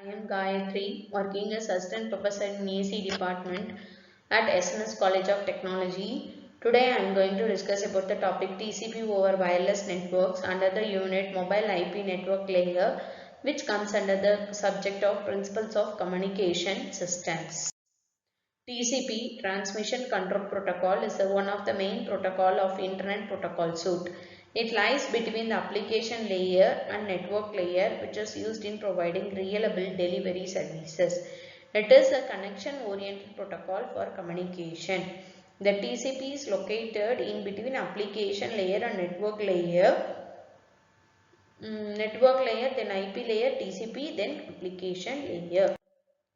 I am Gayatri, working as Assistant Professor in AC Department at SNS College of Technology. Today I am going to discuss about the topic TCP over wireless networks under the unit Mobile IP Network Layer, which comes under the subject of Principles of Communication Systems. TCP, Transmission Control Protocol, is one of the main protocol of Internet Protocol suite. It lies between the application layer and network layer, which is used in providing reliable delivery services. It is a connection-oriented protocol for communication. The TCP is located in between application layer and network layer. Then IP layer, TCP, then application layer.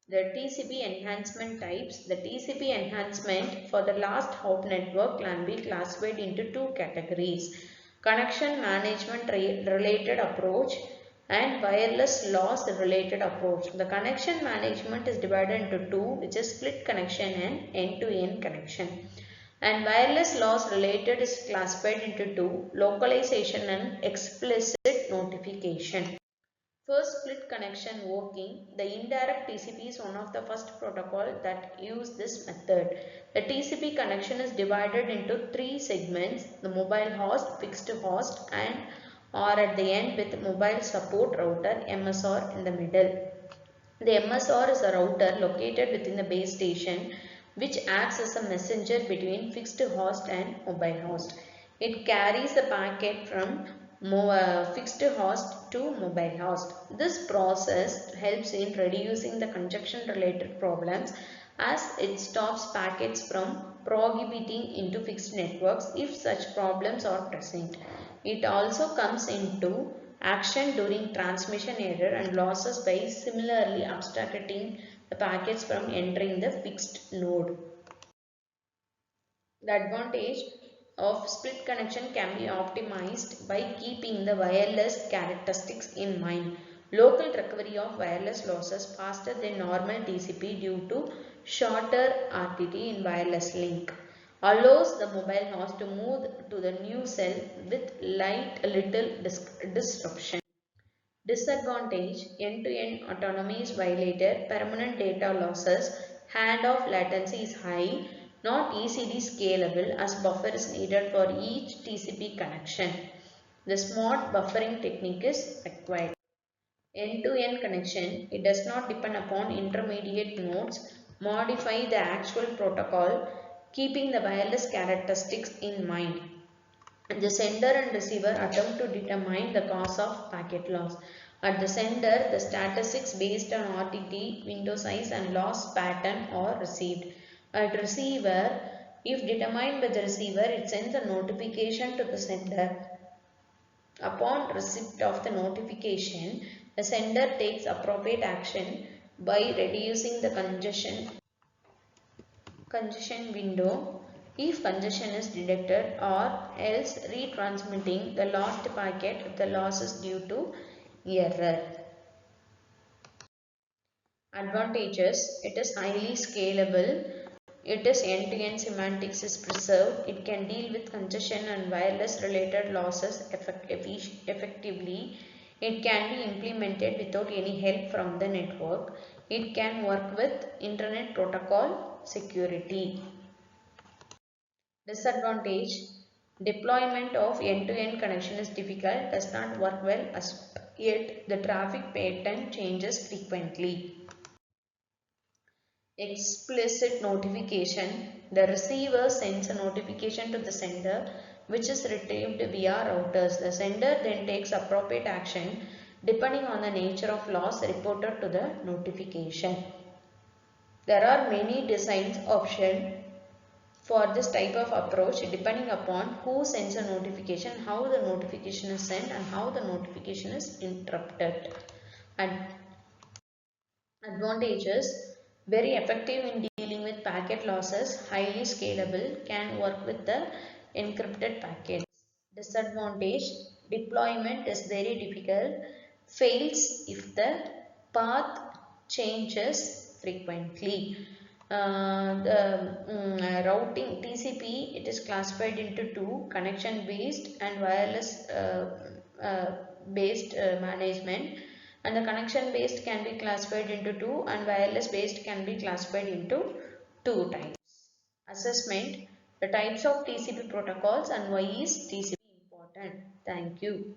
The TCP enhancement types. The TCP enhancement for the last hop network can be classified into two categories: connection management related approach and wireless loss related approach. The connection management is divided into two, which is split connection and end-to-end connection. And wireless loss related is classified into two, localization and explicit notification. First, split connection working. The indirect TCP is one of the first protocol that use this method. The TCP connection is divided into three segments: the mobile host, fixed host, and or at the end with mobile support router MSR in the middle. The MSR is a router located within the base station which acts as a messenger between fixed host and mobile host. It carries the packet from fixed host to mobile host. This process helps in reducing the congestion related problems as it stops packets from propagating into fixed networks if such problems are present. It also comes into action during transmission error and losses by similarly abstracting the packets from entering the fixed node. The advantage of split connection can be optimized by keeping the wireless characteristics in mind. Local recovery of wireless losses faster than normal TCP due to shorter RTT in wireless link. Allows the mobile host to move to the new cell with little disruption. Disadvantage: end-to-end autonomy is violated, permanent data losses, handoff latency is high, not easily scalable as buffer is needed for each TCP connection. The smart buffering technique is required. End-to-end connection, it does not depend upon intermediate nodes, modify the actual protocol, keeping the wireless characteristics in mind. The sender and receiver attempt to determine the cause of packet loss. At the sender, the statistics based on RTT, window size and loss pattern are received. At receiver, if determined by the receiver, it sends a notification to the sender. Upon receipt of the notification, the sender takes appropriate action by reducing the congestion window if congestion is detected, or else retransmitting the lost packet if the loss is due to error. Advantages: it is highly scalable, it is end-to-end semantics is preserved, it can deal with congestion and wireless related losses effectively, it can be implemented without any help from the network, it can work with internet protocol security. Disadvantage: deployment of end-to-end connection is difficult, does not work well as yet the traffic pattern changes frequently. Explicit notification: the receiver sends a notification to the sender which is retrieved via routers. The sender then takes appropriate action depending on the nature of loss reported to the notification. There are many design options for this type of approach depending upon who sends a notification, how the notification is sent and how the notification is interrupted. And advantages: very effective in dealing with packet losses, highly scalable, can work with the encrypted packets. Disadvantage: deployment is very difficult, fails if the path changes frequently. The routing TCP, it is classified into two: connection based and wireless based management. and the connection based can be classified into 2 and wireless based can be classified into 2 types. Assessment: the types of TCP protocols and why is TCP important. Thank you.